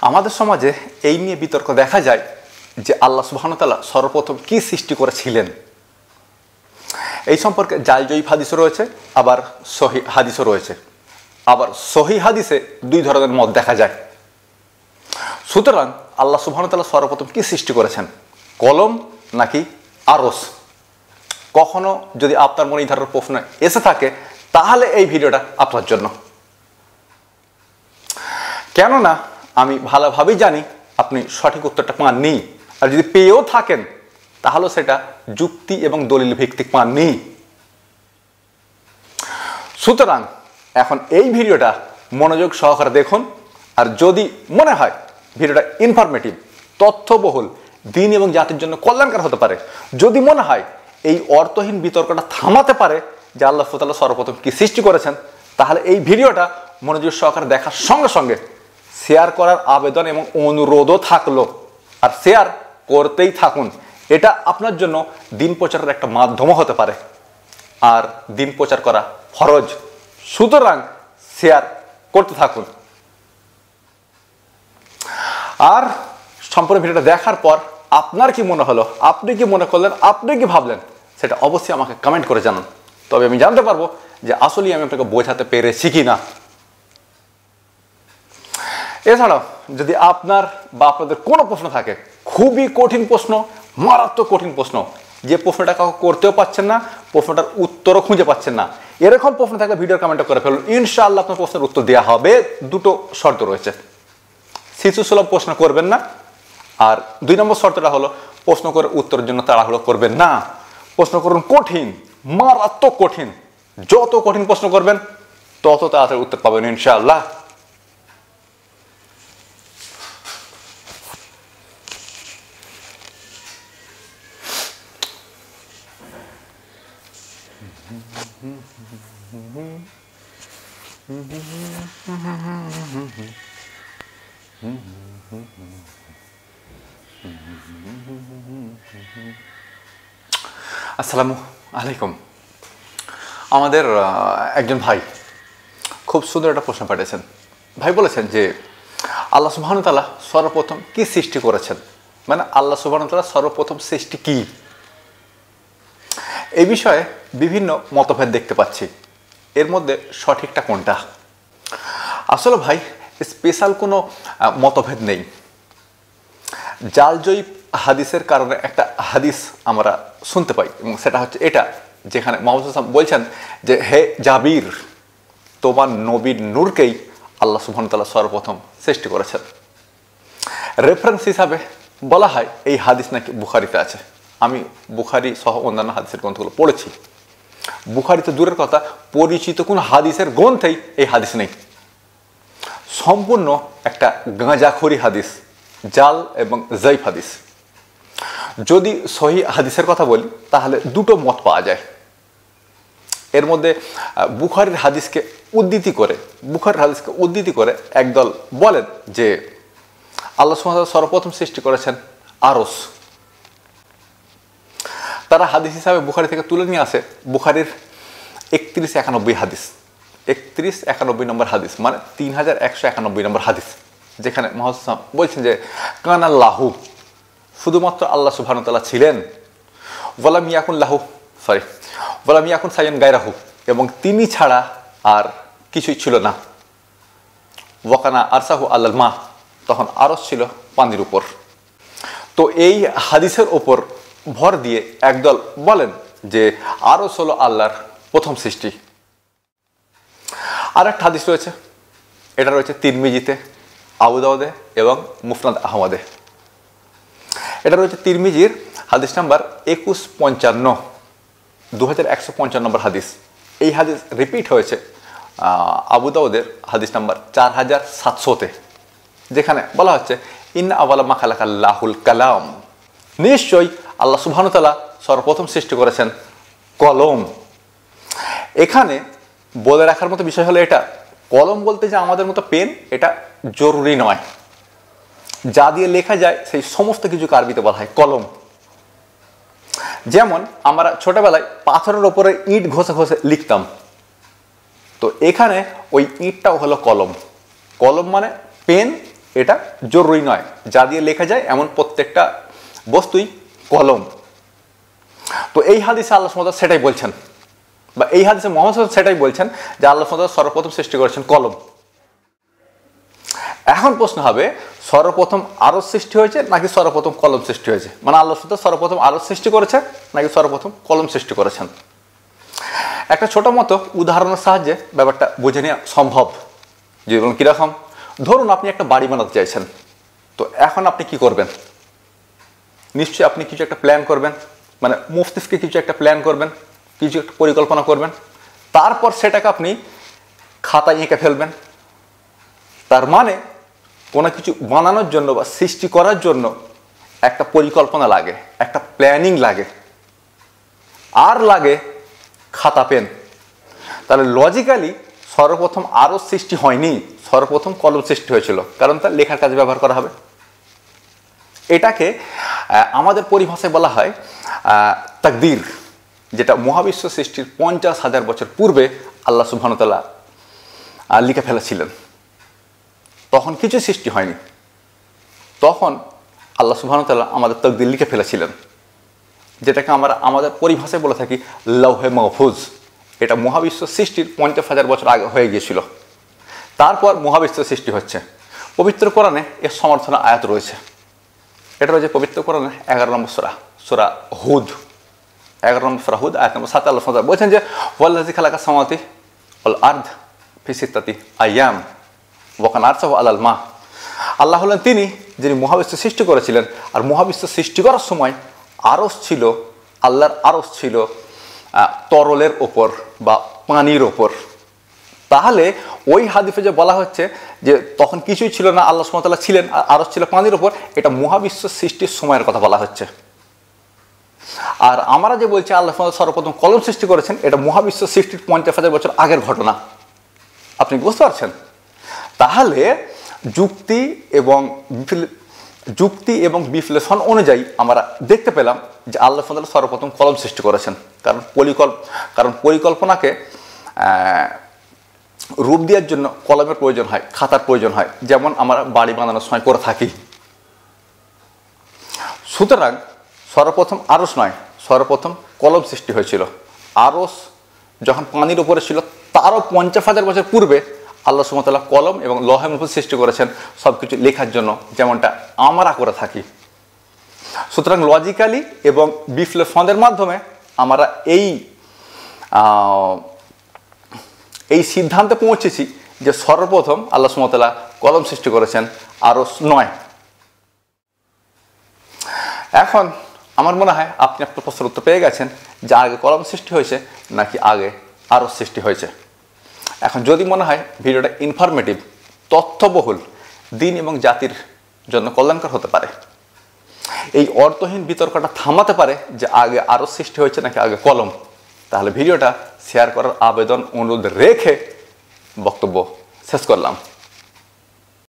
আমাদের সমাজে এই নিয়ে বিতর্ক দেখা যায় যে আল্লাহ সুবহানাহু ওয়া তাআলা সর্বপ্রথম কি সৃষ্টি করেছিলেন। এই সম্পর্কে জাল-জয়ীফ হাদিসও রয়েছে, আবার সহিহ হাদিসও রয়েছে। আবার সহিহ হাদিসে দুই ধরনের মত দেখা যায়। সুতরাং আল্লাহ সুবহানাহু ওয়া তাআলা সর্বপ্রথম কি সৃষ্টি করেছেন, কলম নাকি আরশ? কখনো যদি আপনার মনে এই ধরনের প্রশ্ন এসে থাকে তাহলে এই ভিডিওটা আপনার জন্য। কেননা আমি ভালোভাবেই জানি আপনি সঠিক উত্তরটা পাননি, আর যদি পেয়েও থাকেন তাহলে সেটা যুক্তি এবং দলিল ভিত্তিক পাননি। সুতরাং এখন এই ভিডিওটা মনোযোগ সহকারে দেখুন, আর যদি মনে হয় ভিডিওটা ইনফরমেটিভ, তথ্যবহুল, দিন এবং জাতির জন্য কল্যাণকর হতে পারে, যদি মনে হয় এই অর্থহীন বিতর্কটা থামাতে পারে যে আল্লাহ তাআলা সর্বপ্রথম কি সৃষ্টি করেছেন, তাহলে এই ভিডিওটা মনোযোগ সহকারে দেখার সঙ্গে সঙ্গে শেয়ার করার আবেদন এবং অনুরোধও থাকলো, আর শেয়ার করতেই থাকুন। এটা আপনার জন্য দিন প্রচারের একটা মাধ্যমও হতে পারে, আর দিন প্রচার করা ফরজ। সুতরাং শেয়ার করতে থাকুন। আর সম্পূর্ণ ভিডিওটা দেখার পর আপনার কি মনে হলো, আপনি কি মনে করলেন, আপনি কি ভাবলেন, সেটা অবশ্যই আমাকে কমেন্ট করে জানান। তবে আমি জানতে পারবো যে আসলেই আমি আপনাকে বোঝাতে পেরেছি কি না। এছাড়াও যদি আপনার বা আপনাদের কোনো প্রশ্ন থাকে, খুবই কঠিন প্রশ্ন, মারাত্মক কঠিন প্রশ্ন, যে প্রশ্নটা কাউকে করতেও পাচ্ছেন না, প্রশ্নটার উত্তরও খুঁজে পাচ্ছেন না, এরকম প্রশ্ন থাকলে ভিডিওর কমেন্টে করে ফেলুন। ইনশাআল্লাহ আপনার প্রশ্নের উত্তর দেওয়া হবে। দুটো শর্ত রয়েছে, শিশুসুলভ প্রশ্ন করবেন না, আর 2 নম্বর শর্তটা হলো প্রশ্ন করে উত্তরের জন্য তাড়াহুড়ো করবেন না। প্রশ্ন করুন কঠিন, মারাত্মক কঠিন। যত কঠিন প্রশ্ন করবেন তত তাড়াতাড়ি উত্তর পাবেন ইনশাআল্লাহ। আসসালামু আলাইকুম। আমাদের একজন ভাই খুব সুন্দর একটা প্রশ্ন পাঠিয়েছেন। ভাই বলেছেন যে আল্লাহ সুবহানাহু ওয়া তাআলা সর্বপ্রথম কি সৃষ্টি করেছেন, মানে আল্লাহ সুবহানাহু ওয়া তাআলা সর্বপ্রথম সৃষ্টি কি। এই বিষয়ে বিভিন্ন মতভেদ দেখতে পাচ্ছি, এর মধ্যে সঠিকটা কোনটা? আসলে ভাই স্পেশাল কোনো মতভেদ নেই। জাল-জয়ীফ হাদিসের কারণে একটা হাদিস আমরা শুনতে পাই, এবং সেটা হচ্ছে এটা, যেখানে মুহাম্মদ সাল্লাল্লাহু আলাইহি ওয়াসাল্লাম বলছেন যে হে জাবির, তোমার নবীর নূরকেই আল্লাহ সুবহানাহু ওয়া তাআলা সর্বপ্রথম সৃষ্টি করেছেন। রেফারেন্স হিসাবে বলা হয় এই হাদিস নাকি বুখারীতে আছে। আমি বুখারী সহ অন্যান্য হাদিসের গ্রন্থগুলো পড়েছি। বুখারীতে দূরের কথা, পরিচিত কোন হাদিসের গ্রন্থেই এই হাদিস নেই। সম্পূর্ণ একটা গাঁজাখড়ি হাদিস, জাল এবং জয়ীফ হাদিস। যদি সহিহ হাদিসের কথা বলি তাহলে দুটো মত পাওয়া যায়। এর মধ্যে বুখারীর হাদিসকে উদ্ধৃতি করে একদল বলেন যে আল্লাহ সুবহানাহু ওয়া তাআলা সর্বপ্রথম সৃষ্টি করেছেন আরশ। তারা হাদিস হিসাবে বুখারী থেকে তুলে নিয়ে আসে বুখারীর 3191 হাদিস, 3191 নম্বর হাদিস, মানে 3191 নম্বর হাদিস, যেখানে মুহাম্মদ সাল্লাল্লাহু আলাইহি ওয়াসাল্লাম বলছেন যে কানাল্লাহু, শুধুমাত্র আল্লাহ সুবহানাহু ওয়া তাআলা ছিলেন, ওয়ালাম ইয়াকুন সাইয়্যান গায়রাহু, এবং তিনি ছাড়া আর কিছুই ছিল না। ওয়াকানা আরসাহু আলাল মা, তখন আরশ ছিল পানির উপর। তো এই হাদিসের ওপর ভর দিয়ে একদল বলেন যে আরশ হলো আল্লাহর প্রথম সৃষ্টি। আর একটা হাদিস রয়েছে, এটা রয়েছে তিরমিজিতে, আবু দাউদে এবং মুসনাদ আহমদে। এটা রয়েছে তিরমিজির হাদিস নাম্বার 2155, 2155 নম্বর হাদিস। এই হাদিস রিপিট হয়েছে আবু দাউদের হাদিস নাম্বার 4700-তে, যেখানে বলা হচ্ছে ইন্না আওয়ালা মা খালাকাল্লাহুল কালাম, নিশ্চয়ই আল্লাহ সুবহানাহু ওয়া তাআলা সর্বপ্রথম সৃষ্টি করেছেন কলম। এখানে বলে রাখার মতো বিষয় হলো এটা, কলম বলতে যে আমাদের মতো পেন, এটা জরুরি নয়। যা দিয়ে লেখা যায় সেই সমস্ত কিছুকে আরবিতে বলা হয় কলম। যেমন আমরা ছোটবেলায় পাথরের ওপরে ইট ঘষে ঘষে লিখতাম, তো এখানে ওই ইটটাও হলো কলম। কলম মানে পেন এটা জরুরি নয়। যা দিয়ে লেখা যায় এমন প্রত্যেকটা বস্তুই কলম। তো এই হাদিসে আল্লাহ সুবহানাহু ওয়া তাআলা সেটাই বলছেন, বা এই হাদিসে মুহাম্মদ সাল্লাল্লাহু আলাইহি ওয়াসাল্লাম সেটাই বলছেন যে আল্লাহ সুবহানাহু ওয়া তাআলা সর্বপ্রথম সৃষ্টি করেছেন কলম। এখন প্রশ্ন হবে, সর্বপ্রথম আরশ সৃষ্টি হয়েছে নাকি সর্বপ্রথম কলম সৃষ্টি হয়েছে? মানে আল্লাহ সুবহানাহু ওয়া তাআলা সর্বপ্রথম আরশ সৃষ্টি করেছে নাকি সর্বপ্রথম কলম সৃষ্টি করেছেন? একটা ছোট মতো উদাহরণের সাহায্যে ব্যাপারটা বুঝে নেওয়া সম্ভব। যে কীরকম, ধরুন আপনি একটা বাড়ি বানাতে চাইছেন, তো এখন আপনি কি করবেন? নিশ্চয়ই আপনি কিছু একটা প্ল্যান করবেন, মানে মস্তিষ্কে কিছু একটা প্ল্যান করবেন, কিছু একটা পরিকল্পনা করবেন, তারপর সেটাকে আপনি খাতায় এঁকে ফেলবেন। তার মানে কোনো কিছু বানানোর জন্য বা সৃষ্টি করার জন্য একটা পরিকল্পনা লাগে, একটা প্ল্যানিং লাগে, আর লাগে খাতা পেন। তাহলে লজিক্যালি সর্বপ্রথম আরও সৃষ্টি হয়নি, সর্বপ্রথম কলম সৃষ্টি হয়েছিল, কারণ তার লেখার কাজে ব্যবহার করা হবে। এটাকে আমাদের পরিভাষায় বলা হয় তাকদীর, যেটা মহাবিশ্ব সৃষ্টির 50,000 বছর পূর্বে আল্লাহ সুবহানাহু ওয়া তাআলা লিখে ফেলেছিলেন। তখন কিছু সৃষ্টি হয়নি, তখন আল্লাহ সুবহানাহু ওয়া তাআলা আমাদের তাকদীর লিখে ফেলেছিলেন, যেটাকে আমরা আমাদের পরিভাষায় বলে থাকি লৌহে মাহফুজ। এটা মহাবিশ্ব সৃষ্টির 50,000 বছর আগে হয়ে গিয়েছিল। তারপর মহাবিশ্ব সৃষ্টি হচ্ছে। পবিত্র কোরআনে এর সমর্থনা আয়াত রয়েছে। এটা রয়েছে পবিত্র কোরআনে 11 নম্বর সূরা, সূরা হুদ, 11 নম্বর সূরা হুদ আয়াত নম্বর 7 আল্লাহ সুবহানাহু ওয়া তাআলা বলছেন যে ওয়াল্লাযী খালাকাস সামাওয়াতি ওয়াল আরদ ফি সিত্তাতি আইয়াম ওয়া কানা আরশুহু আলাল মা। আল্লাহ হলেন তিনি যিনি মহাবিশ্ব সৃষ্টি করেছিলেন, আর মহাবিশ্ব সৃষ্টি করার সময় আরশ ছিল, আল্লাহর আরশ ছিল তরলের ওপর বা পানির ওপর। তাহলে ওই হাদিসে যে বলা হচ্ছে যে তখন কিছুই ছিল না, আল্লাহ সুবহানাহু ওয়া তাআলা ছিলেন, আর আরশ ছিল পানির ওপর, এটা মহাবিশ্ব সৃষ্টির সময়ের কথা বলা হচ্ছে। আর আমরা যে বলছি আল্লাহ সুবহানাহু ওয়া তাআলা সর্বপ্রথম কলম সৃষ্টি করেছেন, এটা মহাবিশ্ব সৃষ্টির 50,000 বছর আগের ঘটনা। আপনি বুঝতে পারছেন? তাহলে যুক্তি এবং বিশ্লেষণ অনুযায়ী আমরা দেখতে পেলাম যে আল্লাহ সুবহানাহু ওয়া তাআলা সর্বপ্রথম কলম সৃষ্টি করেছেন, কারণ পরিকল্পনাকে রূপ দেওয়ার জন্য কলমের প্রয়োজন হয়, খাতার প্রয়োজন হয়, যেমন আমরা বাড়ি বানানোর সময় করে থাকি। সুতরাং সর্বপ্রথম আরশ নয়, সর্বপ্রথম কলম সৃষ্টি হয়েছিল। আরশ যখন পানির উপরে ছিল, তারও 50,000 বছর পূর্বে আল্লাহ সুবহানাহু ওয়া তাআলা কলম এবং লৌহে মাহফুজ সৃষ্টি করেছেন সব কিছু লেখার জন্য, যেমনটা আমরা করে থাকি। সুতরাং লজিক্যালি এবং বিশ্লেষণের মাধ্যমে আমরা এই সিদ্ধান্তে পৌঁছেছি যে সর্বপ্রথম আল্লাহ সুবহানাহু ওয়া তাআলা কলম সৃষ্টি করেছেন, আরশ নয়। এখন আমার মনে হয় আপনি আপনার প্রশ্নের উত্তর পেয়ে গেছেন যে আগে কলম সৃষ্টি হয়েছে নাকি আগে আরশ সৃষ্টি হয়েছে। এখন যদি মনে হয় ভিডিওটা ইনফরমেটিভ, তথ্যবহুল, দিন এবং জাতির জন্য কল্যাণকর হতে পারে, এই অর্থহীন বিতর্কটা থামাতে পারে যে আগে আরশ সৃষ্টি হয়েছে নাকি আগে কলম, তাহলে ভিডিওটা শেয়ার করার আবেদন অনুরোধ রেখে বক্তব্য শেষ করলাম।